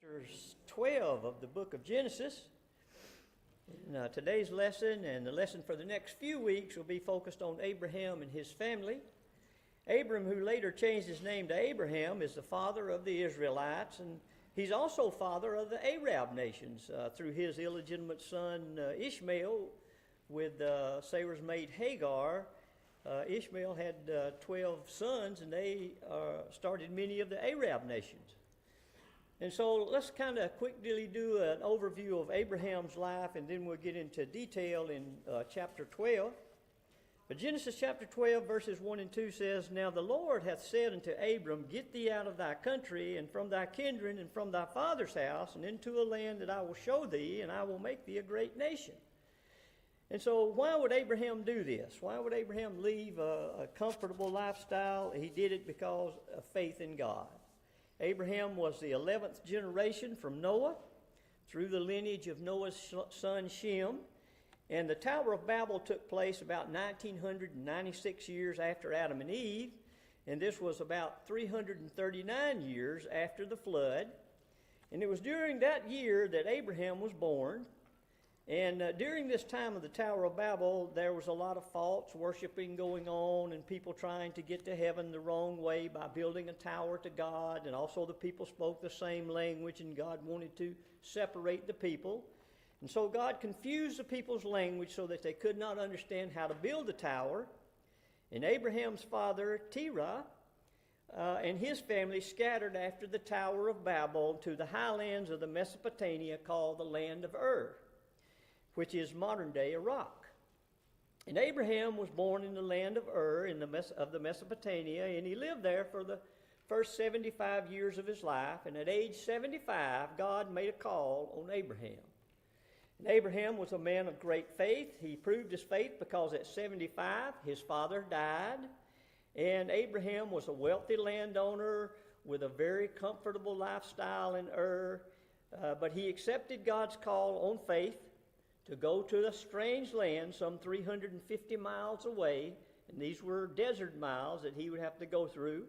Chapters 12 of the book of Genesis. Today's lesson and the lesson for the next few weeks will be focused on Abraham and his family. Abram, who later changed his name to Abraham, is the father of the Israelites, and he's also father of the Arab nations through his illegitimate son Ishmael with Sarah's maid Hagar. Ishmael had 12 sons, and they started many of the Arab nations. And so let's kind of quickly do an overview of Abraham's life, and then we'll get into detail in chapter 12. But Genesis chapter 12, verses 1 and 2 says, "Now the Lord hath said unto Abram, Get thee out of thy country, and from thy kindred, and from thy father's house, and into a land that I will show thee, and I will make thee a great nation." And so why would Abraham do this? Why would Abraham leave a comfortable lifestyle? He did it because of faith in God. Abraham was the 11th generation from Noah through the lineage of Noah's son Shem. And the Tower of Babel took place about 1996 years after Adam and Eve. And this was about 339 years after the flood. And it was during that year that Abraham was born. And during this time of the Tower of Babel, there was a lot of false worshiping going on and people trying to get to heaven the wrong way by building a tower to God. And also the people spoke the same language, and God wanted to separate the people. And so God confused the people's language so that they could not understand how to build the tower. And Abraham's father, Terah, and his family scattered after the Tower of Babel to the highlands of the Mesopotamia called the land of Ur, which is modern-day Iraq. And Abraham was born in the land of Ur of the Mesopotamia, and he lived there for the first 75 years of his life. And at age 75, God made a call on Abraham. And Abraham was a man of great faith. He proved his faith because at 75, his father died. And Abraham was a wealthy landowner with a very comfortable lifestyle in Ur. But he accepted God's call on faith to go to a strange land some 350 miles away, and these were desert miles that he would have to go through,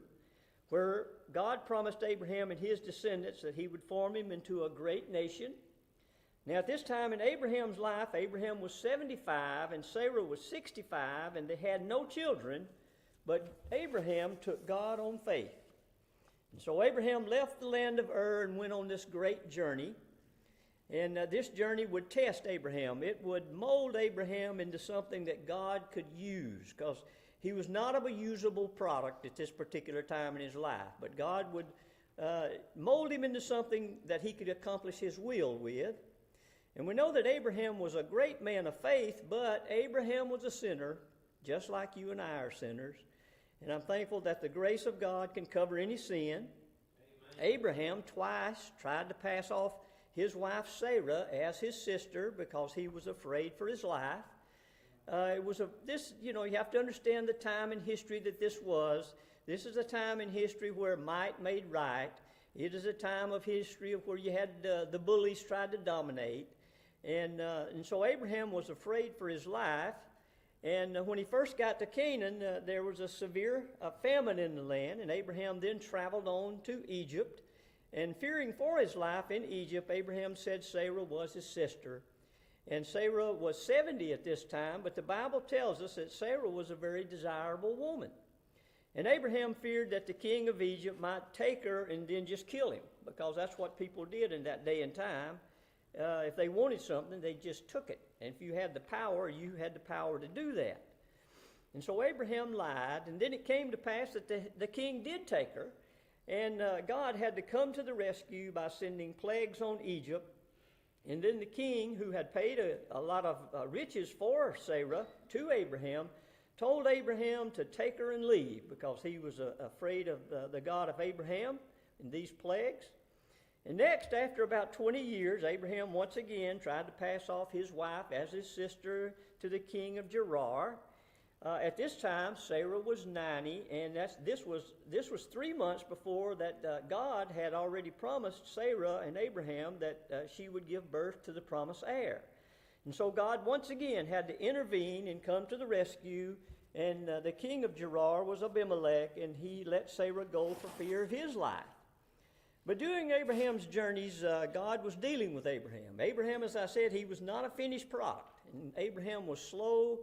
where God promised Abraham and his descendants that he would form him into a great nation. Now at this time in Abraham's life, Abraham was 75 and Sarah was 65, and they had no children, but Abraham took God on faith. And so Abraham left the land of Ur and went on this great journey. And this journey would test Abraham. It would mold Abraham into something that God could use, because he was not a usable product at this particular time in his life. But God would mold him into something that he could accomplish his will with. And we know that Abraham was a great man of faith, but Abraham was a sinner, just like you and I are sinners. And I'm thankful that the grace of God can cover any sin. Amen. Abraham twice tried to pass off his wife Sarah as his sister because he was afraid for his life. You have to understand the time in history that this was. This is a time in history where might made right. It is a time of history of where you had the bullies tried to dominate. And so Abraham was afraid for his life. And when he first got to Canaan, there was a severe famine in the land, and Abraham then traveled on to Egypt. And fearing for his life in Egypt, Abraham said Sarah was his sister. And Sarah was 70 at this time, but the Bible tells us that Sarah was a very desirable woman. And Abraham feared that the king of Egypt might take her and then just kill him, because that's what people did in that day and time. If they wanted something, they just took it. And if you had the power, you had the power to do that. And so Abraham lied, and then it came to pass that the king did take her. And God had to come to the rescue by sending plagues on Egypt. And then the king, who had paid a lot of riches for Sarah to Abraham, told Abraham to take her and leave because he was afraid of the God of Abraham and these plagues. And next, after about 20 years, Abraham once again tried to pass off his wife as his sister to the king of Gerar. At this time, Sarah was 90, and this was 3 months before that God had already promised Sarah and Abraham that she would give birth to the promised heir. And so God once again had to intervene and come to the rescue, and the king of Gerar was Abimelech, and he let Sarah go for fear of his life. But during Abraham's journeys, God was dealing with Abraham. Abraham, as I said, he was not a finished product. And Abraham was slow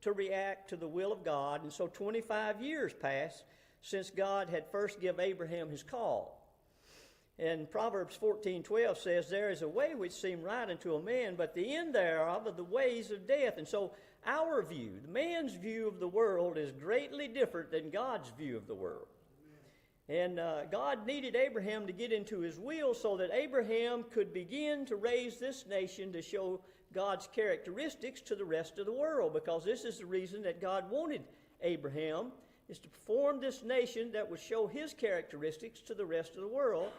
to react to the will of God. And so 25 years passed since God had first given Abraham his call. And Proverbs 14:12 says, there is a way which seems right unto a man, but the end thereof are the ways of death. And so our view, the man's view of the world, is greatly different than God's view of the world. And God needed Abraham to get into his will so that Abraham could begin to raise this nation to show God's characteristics to the rest of the world, because this is the reason that God wanted Abraham, is to form this nation that would show his characteristics to the rest of the world,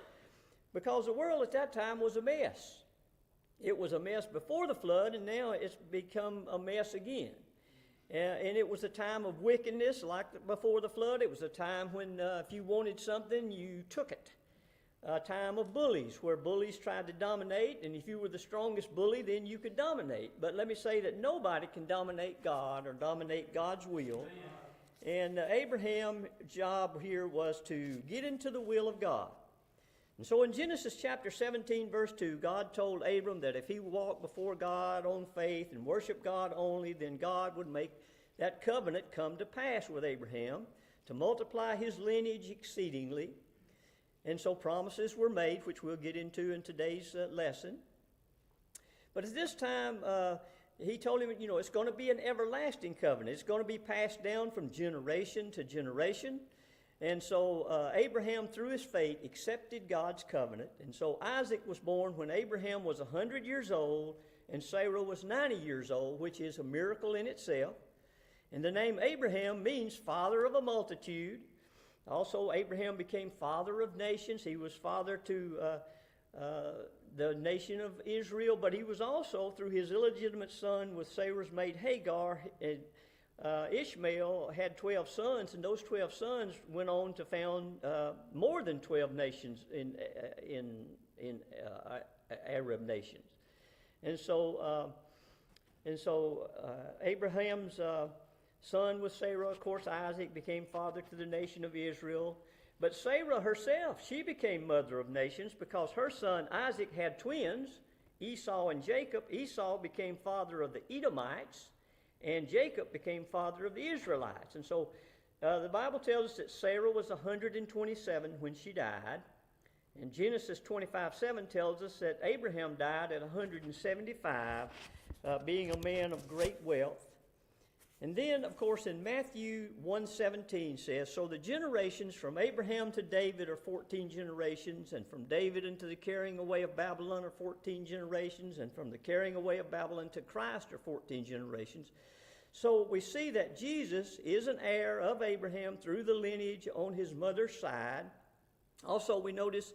because the world at that time was a mess. It was a mess before the flood, and now it's become a mess again. And it was a time of wickedness like before the flood. It was a time when if you wanted something, you took it. A time of bullies, where bullies tried to dominate, and if you were the strongest bully, then you could dominate. But let me say that nobody can dominate God or dominate God's will. And Abraham's job here was to get into the will of God. And so in Genesis chapter 17, verse 2, God told Abram that if he walked before God on faith and worshiped God only, then God would make that covenant come to pass with Abraham to multiply his lineage exceedingly. And so promises were made, which we'll get into in today's lesson. But at this time, he told him, it's going to be an everlasting covenant. It's going to be passed down from generation to generation. And so Abraham, through his faith, accepted God's covenant. And so Isaac was born when Abraham was 100 years old and Sarah was 90 years old, which is a miracle in itself. And the name Abraham means father of a multitude. Also, Abraham became father of nations. He was father to the nation of Israel, but he was also, through his illegitimate son with Sarah's maid Hagar, Ishmael had 12 sons, and those 12 sons went on to found more than 12 nations in Arab nations. And so Abraham's son with Sarah, of course, Isaac, became father to the nation of Israel. But Sarah herself, she became mother of nations because her son Isaac had twins, Esau and Jacob. Esau became father of the Edomites, and Jacob became father of the Israelites. And so the Bible tells us that Sarah was 127 when she died. And Genesis 25:7 tells us that Abraham died at 175, being a man of great wealth. And then, of course, in Matthew 1:17 says, so the generations from Abraham to David are 14 generations, and from David into the carrying away of Babylon are 14 generations, and from the carrying away of Babylon to Christ are 14 generations. So we see that Jesus is an heir of Abraham through the lineage on his mother's side. Also, we notice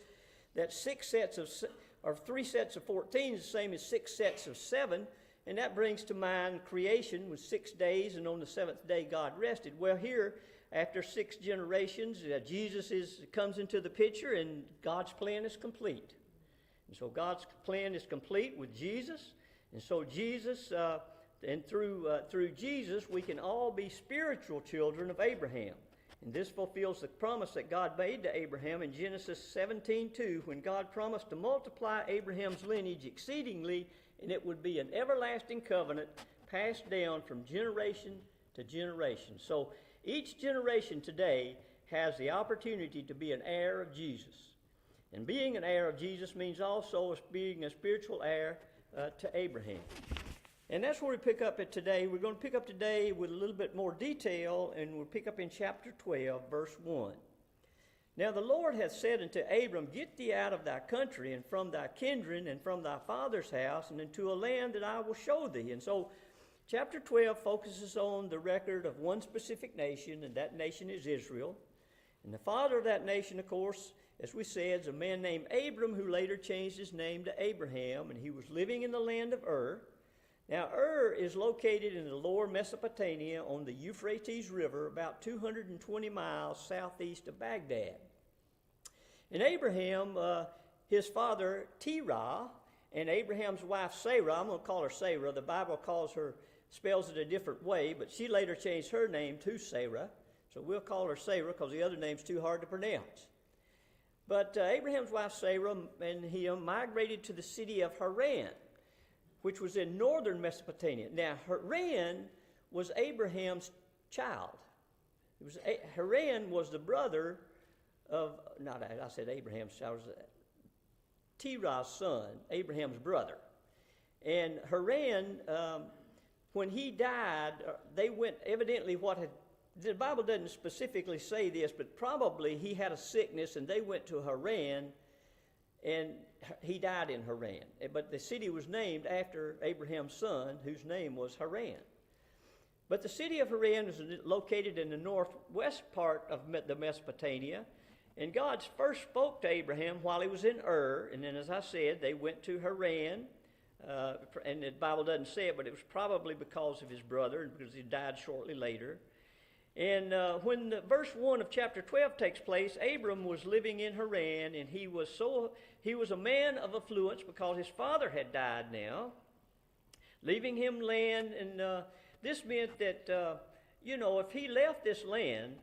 that 3 sets of 14 is the same as 6 sets of 7. And that brings to mind creation with 6 days, and on the 7th day God rested. Well, here, after 6 generations, Jesus comes into the picture, and God's plan is complete. And so God's plan is complete with Jesus. And so Jesus, and through Jesus, we can all be spiritual children of Abraham. And this fulfills the promise that God made to Abraham in Genesis 17:2, when God promised to multiply Abraham's lineage exceedingly, and it would be an everlasting covenant passed down from generation to generation. So each generation today has the opportunity to be an heir of Jesus. And being an heir of Jesus means also being a spiritual heir to Abraham. And that's where we pick up at today. We're going to pick up today with a little bit more detail, and we'll pick up in chapter 12, verse 1. Now the Lord hath said unto Abram, get thee out of thy country, and from thy kindred, and from thy father's house, and into a land that I will show thee. And so chapter 12 focuses on the record of one specific nation, and that nation is Israel. And the father of that nation, of course, as we said, is a man named Abram, who later changed his name to Abraham, and he was living in the land of Ur. Now, Ur is located in the lower Mesopotamia on the Euphrates River, about 220 miles southeast of Baghdad. And Abraham, his father Terah, and Abraham's wife Sarah, I'm going to call her Sarah. The Bible spells it a different way, but she later changed her name to Sarah. So we'll call her Sarah because the other name's too hard to pronounce. But Abraham's wife Sarah and him migrated to the city of Haran, which was in northern Mesopotamia. Now, Haran was Abraham's child. Haran was the brother of, I said Abraham's child, was Terah's son, Abraham's brother. And Haran, when he died, they went, evidently the Bible doesn't specifically say this, but probably he had a sickness and they went to Haran, and he died in Haran. But the city was named after Abraham's son, whose name was Haran. But the city of Haran was located in the northwest part of the Mesopotamia, and God first spoke to Abraham while he was in Ur, and then, as I said, they went to Haran, and the Bible doesn't say it, but it was probably because of his brother, and because he died shortly later. And when verse 1 of chapter 12 takes place, Abram was living in Haran, and he was a man of affluence because his father had died now, leaving him land. And this meant that, if he left this land,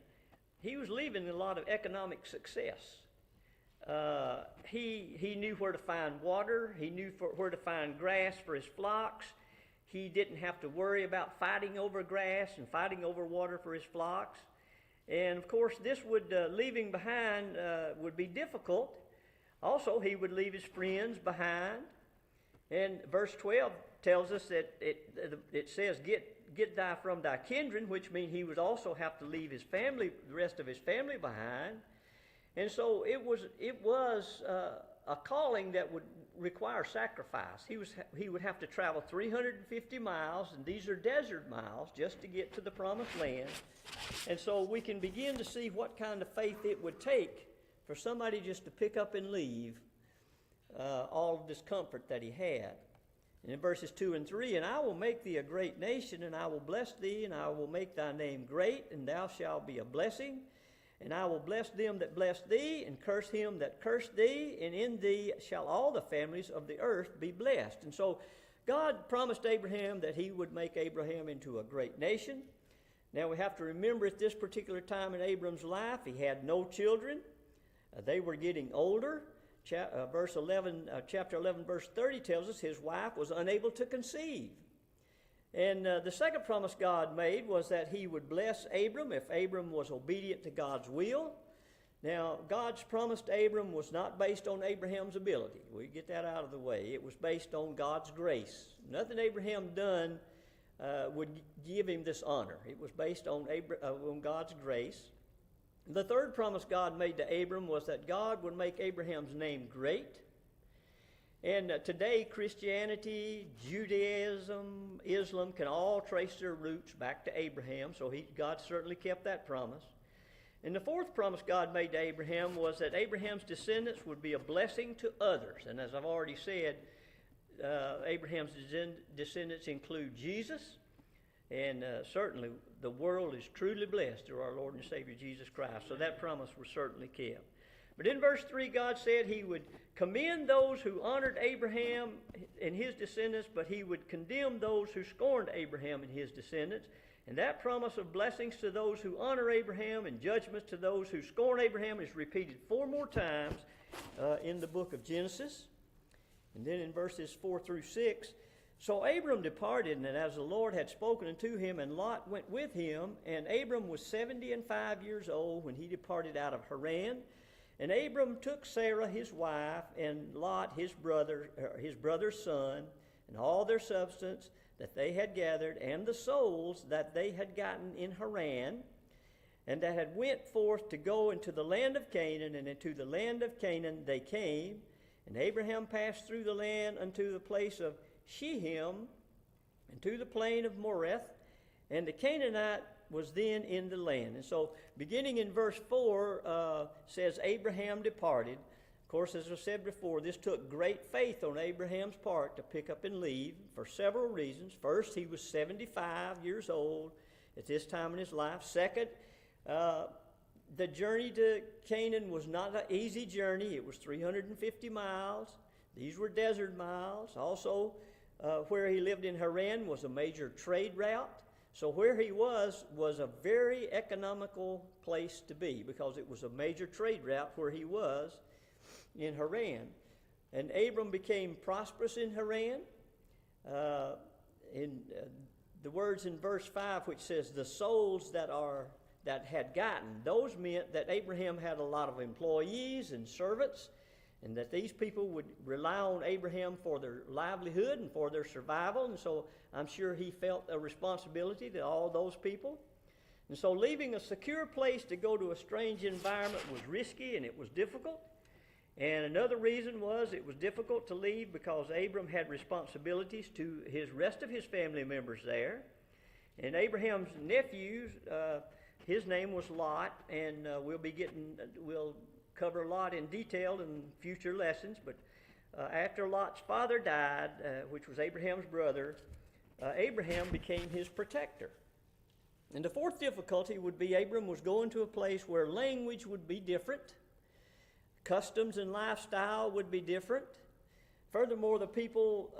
he was leaving a lot of economic success. He knew where to find water. He knew where to find grass for his flocks. He didn't have to worry about fighting over grass and fighting over water for his flocks. And of course, this would, leaving behind, would be difficult. Also, he would leave his friends behind. And verse 12 tells us that it says, get thou from thy kindred, which means he would also have to leave his family, the rest of his family behind. And so it was a calling that would require sacrifice. He would have to travel 350 miles, and these are desert miles, just to get to the promised land. And so we can begin to see what kind of faith it would take for somebody just to pick up and leave all of this comfort that he had. And in verses 2 and 3, and I will make thee a great nation, and I will bless thee, and I will make thy name great, and thou shalt be a blessing. And I will bless them that bless thee, and curse him that curse thee, and in thee shall all the families of the earth be blessed. And so God promised Abraham that he would make Abraham into a great nation. Now we have to remember at this particular time in Abram's life, he had no children. They were getting older. Chapter 11, verse 30 tells us his wife was unable to conceive. And the second promise God made was that he would bless Abram if Abram was obedient to God's will. Now, God's promise to Abram was not based on Abraham's ability. We get that out of the way. It was based on God's grace. Nothing Abraham done would give him this honor. It was based on God's grace. The third promise God made to Abram was that God would make Abraham's name great. And today, Christianity, Judaism, Islam can all trace their roots back to Abraham, so God certainly kept that promise. And the fourth promise God made to Abraham was that Abraham's descendants would be a blessing to others. And as I've already said, Abraham's descendants include Jesus, and certainly the world is truly blessed through our Lord and Savior Jesus Christ. So that promise was certainly kept. But in verse 3, God said he would commend those who honored Abraham and his descendants, but he would condemn those who scorned Abraham and his descendants. And that promise of blessings to those who honor Abraham and judgments to those who scorn Abraham is repeated 4 more times in the book of Genesis. And then in verses 4 through 6, so Abram departed, and as the Lord had spoken unto him, and Lot went with him. And Abram was 75 years old when he departed out of Haran. And Abram took Sarah his wife, and Lot his brother's son, and all their substance that they had gathered, and the souls that they had gotten in Haran, and that had went forth to go into the land of Canaan. And into the land of Canaan they came. And Abraham passed through the land unto the place of Shechem, and to the plain of Moreth, and the Canaanite was then in the land. And so beginning in verse 4 says Abraham departed. Of course, as I said before, this took great faith on Abraham's part to pick up and leave for several reasons. First, he was 75 years old at this time in his life. Second, the journey to Canaan was not an easy journey. It was 350 miles. These were desert miles. Also, where he lived in Haran was a major trade route. So where he was a very economical place to be because it was a major trade route where he was. in Haran. And Abram became prosperous in Haran. The words in verse 5, which says, the souls that had gotten, those meant that Abraham had a lot of employees and servants, and that these people would rely on Abraham for their livelihood and for their survival. And so I'm sure he felt a responsibility to all those people. And so leaving a secure place to go to a strange environment was risky and it was difficult. And another reason was it was difficult to leave because Abram had responsibilities to his rest of his family members there. And Abraham's nephew, his name was Lot, and we'll cover Lot in detail in future lessons. But after Lot's father died, which was Abraham's brother, Abraham became his protector. And the fourth difficulty would be Abram was going to a place where language would be different. Customs and lifestyle would be different. Furthermore, the people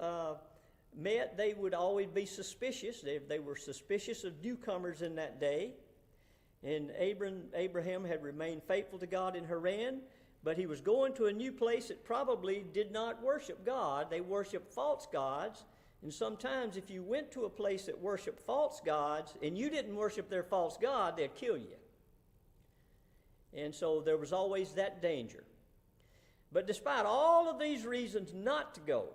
they would always be suspicious. They were suspicious of newcomers in that day. And Abraham had remained faithful to God in Haran, but he was going to a new place that probably did not worship God. They worshiped false gods. And sometimes if you went to a place that worshiped false gods and you didn't worship their false god, they'd kill you. And so there was always that danger. But despite all of these reasons not to go,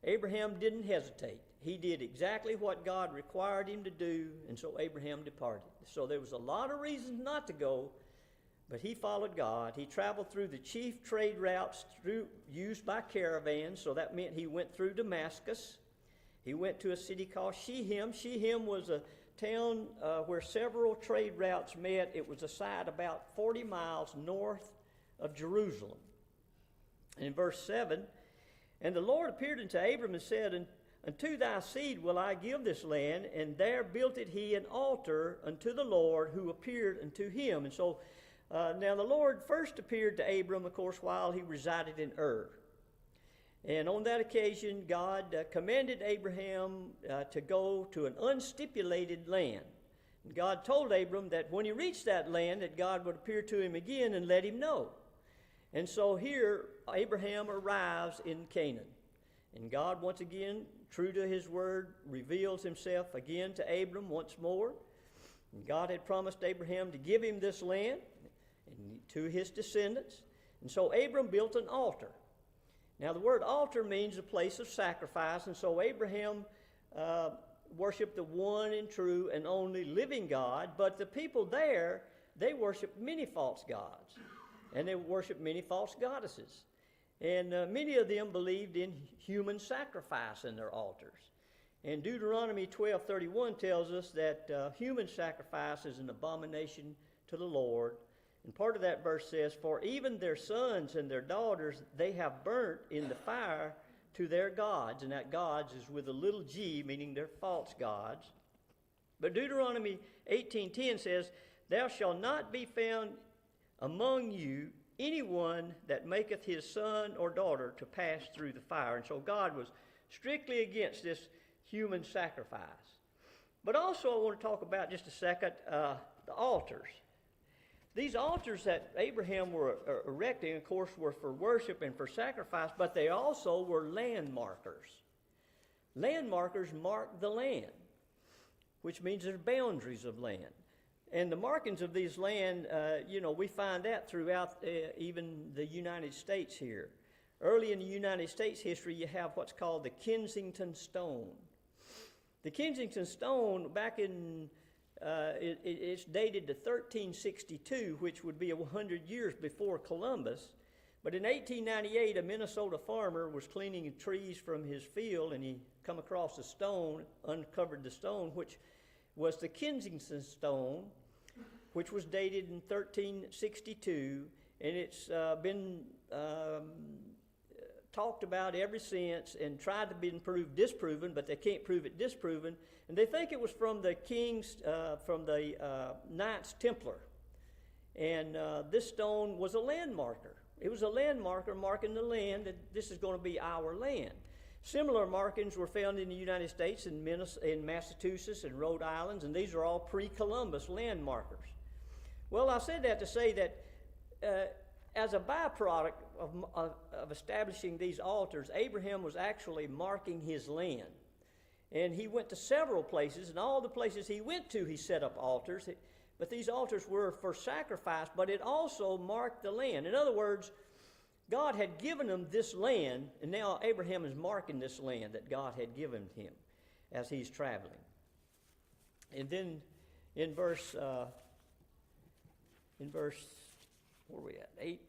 Abraham didn't hesitate. He did exactly what God required him to do, and so Abraham departed. So there was a lot of reasons not to go, but he followed God. He traveled through the chief trade routes used by caravans, so that meant he went through Damascus. He went to a city called Shechem. Shechem was a town where several trade routes met. It was a site about 40 miles north of Jerusalem. In verse 7, and the Lord appeared unto Abram and said, unto thy seed will I give this land, and there builded he an altar unto the Lord who appeared unto him. And so now the Lord first appeared to Abram, of course, while he resided in Ur. And on that occasion, God commanded Abraham to go to an unstipulated land. And God told Abram that when he reached that land, that God would appear to him again and let him know. And so here, Abraham arrives in Canaan. And God, once again, true to his word, reveals himself again to Abram once more. And God had promised Abraham to give him this land and to his descendants. And so Abram built an altar. Now, the word altar means a place of sacrifice, and so Abraham worshiped the one and true and only living God, but the people there, they worshiped many false gods, and they worshiped many false goddesses. And many of them believed in human sacrifice in their altars. And Deuteronomy 12:31 tells us that human sacrifice is an abomination to the Lord. And part of that verse says, for even their sons and their daughters they have burnt in the fire to their gods. And that gods is with a little g, meaning they're false gods. But Deuteronomy 18:10 says, thou shalt not be found among you anyone that maketh his son or daughter to pass through the fire. And so God was strictly against this human sacrifice. But also I want to talk about just a second the altars. These altars that Abraham were erecting, of course, were for worship and for sacrifice, but they also were land markers. Land markers mark the land, which means there's boundaries of land. And the markings of these land, we find that throughout even the United States here. Early in the United States history, you have what's called the Kensington Stone. The Kensington Stone, back in it's dated to 1362, which would be 100 years before Columbus. But in 1898, a Minnesota farmer was cleaning trees from his field, and he come across a stone, uncovered the stone, which was the Kensington Stone, which was dated in 1362, and it's been talked about ever since and tried to be disproven, but they can't prove it disproven. And they think it was from the Knights Templar. And this stone was a land marker. It was a land marker marking the land that this is going to be our land. Similar markings were found in the United States, in Massachusetts and Rhode Island, and these are all pre-Columbus land markers. Well, I said that to say that as a byproduct of establishing these altars, Abraham was actually marking his land. And he went to several places, and all the places he went to, he set up altars. But these altars were for sacrifice, but it also marked the land. In other words, God had given him this land, and now Abraham is marking this land that God had given him as he's traveling. And then in verse, where are we at? 8,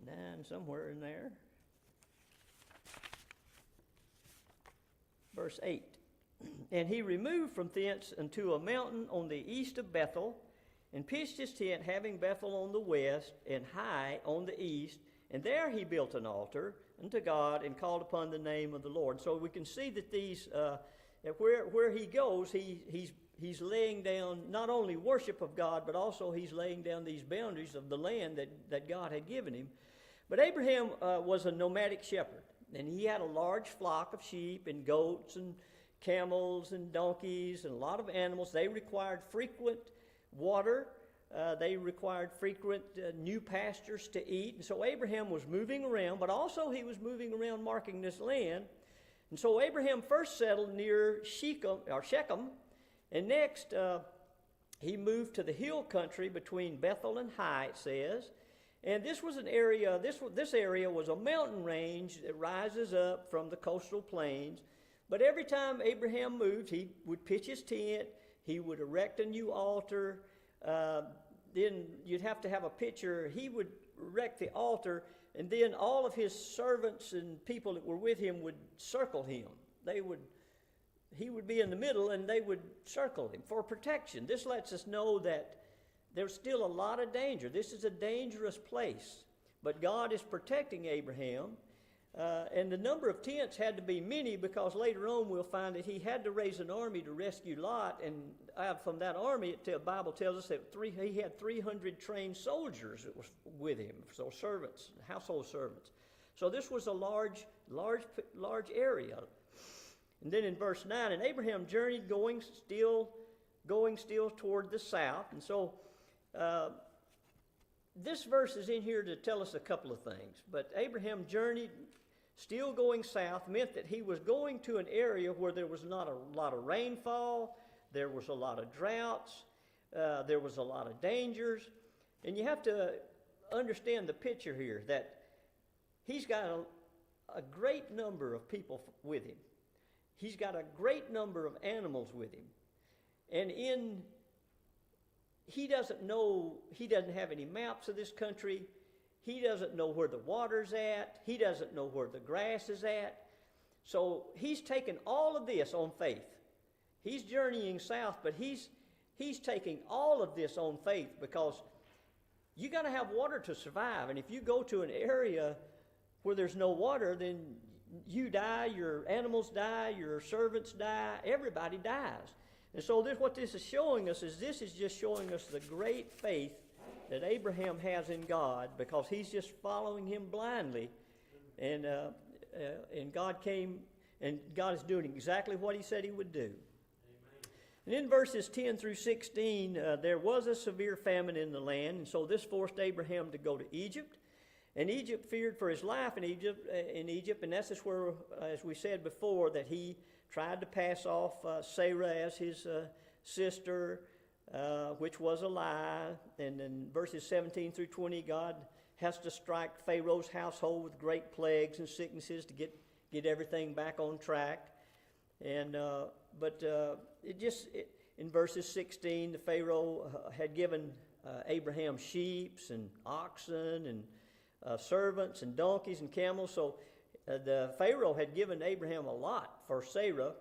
9, somewhere in there. Verse 8. And he removed from thence unto a mountain on the east of Bethel, and pitched his tent, having Bethel on the west, and Hai on the east. And there he built an altar unto God, and called upon the name of the Lord. So we can see that these, where he goes, he's laying down not only worship of God, but also he's laying down these boundaries of the land that God had given him. But Abraham was a nomadic shepherd, and he had a large flock of sheep and goats and camels and donkeys and a lot of animals. They required frequent water. They required frequent new pastures to eat. And so Abraham was moving around, but also he was moving around marking this land. And so Abraham first settled near Shechem, and next he moved to the hill country between Bethel and Hai, it says. And this was an area, this area was a mountain range that rises up from the coastal plains. But every time Abraham moved, he would pitch his tent, he would erect a new altar. Then you'd have to have a picture. He would erect the altar, and then all of his servants and people that were with him would circle him. He would be in the middle, and they would circle him for protection. This lets us know that there's still a lot of danger. This is a dangerous place, but God is protecting Abraham. And the number of tents had to be many, because later on we'll find that he had to raise an army to rescue Lot. And from that army, the Bible tells us that he had 300 trained soldiers that was with him, so servants, household servants. So this was a large area. And then in verse 9, and Abraham journeyed going still toward the south. And so this verse is in here to tell us a couple of things. But Abraham journeyed still going south meant that he was going to an area where there was not a lot of rainfall, there was a lot of droughts, there was a lot of dangers. And you have to understand the picture here, that he's got a great number of people with him. He's got a great number of animals with him. And he doesn't have any maps of this country. He doesn't know where the water's at. He doesn't know where the grass is at. So he's taken all of this on faith. He's journeying south, but he's taking all of this on faith, because you got to have water to survive. And if you go to an area where there's no water, then you die, your animals die, your servants die, everybody dies. And so what this is showing us is just showing us the great faith that Abraham has in God, because he's just following him blindly. And God came, and God is doing exactly what he said he would do. Amen. And in verses 10 through 16, there was a severe famine in the land, and so this forced Abraham to go to Egypt. And Egypt feared for his life in Egypt, and that's just where, as we said before, that he tried to pass off Sarah as his sister, which was a lie. And in verses 17 through 20, God has to strike Pharaoh's household with great plagues and sicknesses to get everything back on track. And in verses 16, the Pharaoh had given Abraham sheep and oxen and servants and donkeys and camels. So the Pharaoh had given Abraham a lot for Sarah.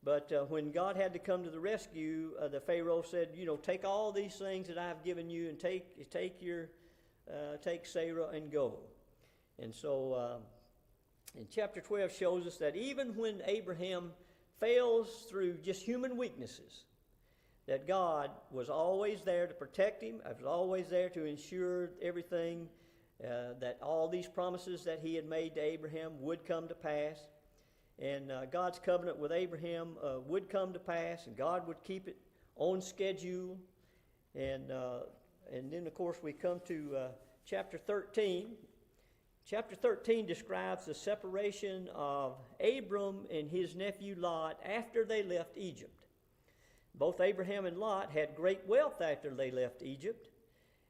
But when God had to come to the rescue, the Pharaoh said, take all these things that I've given you, and take Sarah and go. And so in chapter 12 shows us that even when Abraham fails through just human weaknesses, that God was always there to protect him, was always there to ensure everything, that all these promises that he had made to Abraham would come to pass. And God's covenant with Abraham would come to pass, and God would keep it on schedule. And then, of course, we come to chapter 13. Chapter 13 describes the separation of Abram and his nephew Lot after they left Egypt. Both Abraham and Lot had great wealth after they left Egypt,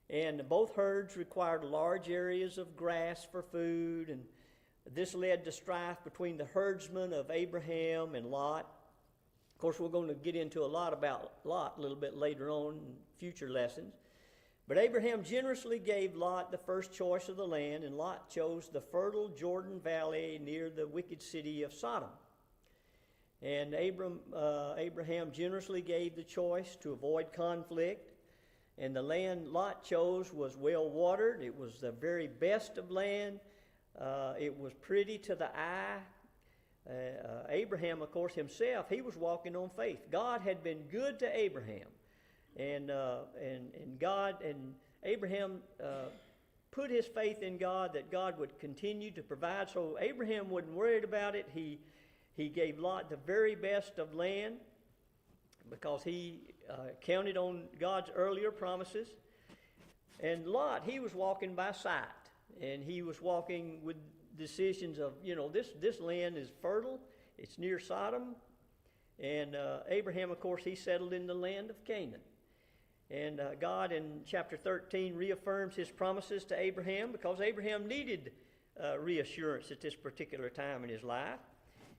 and both herds required large areas of grass for food, and this led to strife between the herdsmen of Abraham and Lot. Of course, we're going to get into a lot about Lot a little bit later on in future lessons. But Abraham generously gave Lot the first choice of the land, and Lot chose the fertile Jordan Valley near the wicked city of Sodom. And Abraham generously gave the choice to avoid conflict, and the land Lot chose was well watered. It was the very best of land. It was pretty to the eye. Abraham, of course, himself, he was walking on faith. God had been good to Abraham. And Abraham put his faith in God that God would continue to provide. So Abraham wasn't worried about it. He gave Lot the very best of land because he counted on God's earlier promises. And Lot, he was walking by sight, and he was walking with decisions of, this land is fertile. It's near Sodom. And Abraham, of course, he settled in the land of Canaan. And God in chapter 13 reaffirms his promises to Abraham because Abraham needed reassurance at this particular time in his life.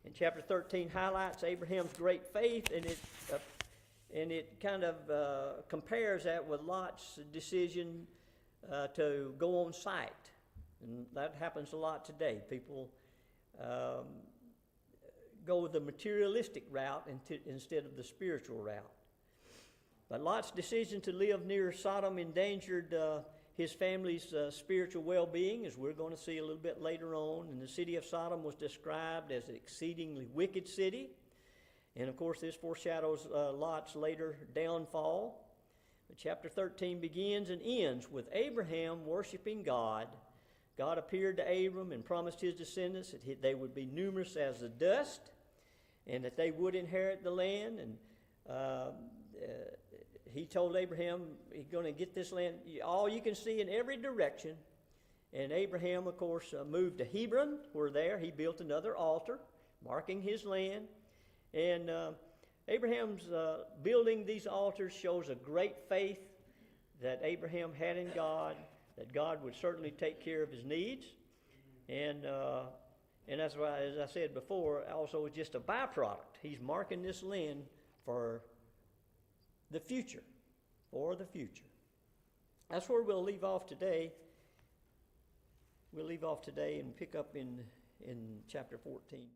And chapter 13 highlights Abraham's great faith, and it kind of compares that with Lot's decision to go on sight. And that happens a lot today. People go the materialistic route instead of the spiritual route. But Lot's decision to live near Sodom endangered his family's spiritual well-being, as we're going to see a little bit later on. And the city of Sodom was described as an exceedingly wicked city. And of course, this foreshadows Lot's later downfall. But chapter 13 begins and ends with Abraham worshiping God. God appeared to Abram and promised his descendants that they would be numerous as the dust, and that they would inherit the land. And he told Abraham he's going to get this land, all you can see in every direction. And Abraham, of course, moved to Hebron, where there he built another altar, marking his land. And Abraham's building these altars shows a great faith that Abraham had in God, that God would certainly take care of his needs. And that's why, as I said before, also it's just a byproduct. He's marking this land for the future, That's where we'll leave off today. We'll leave off today and pick up in chapter 14.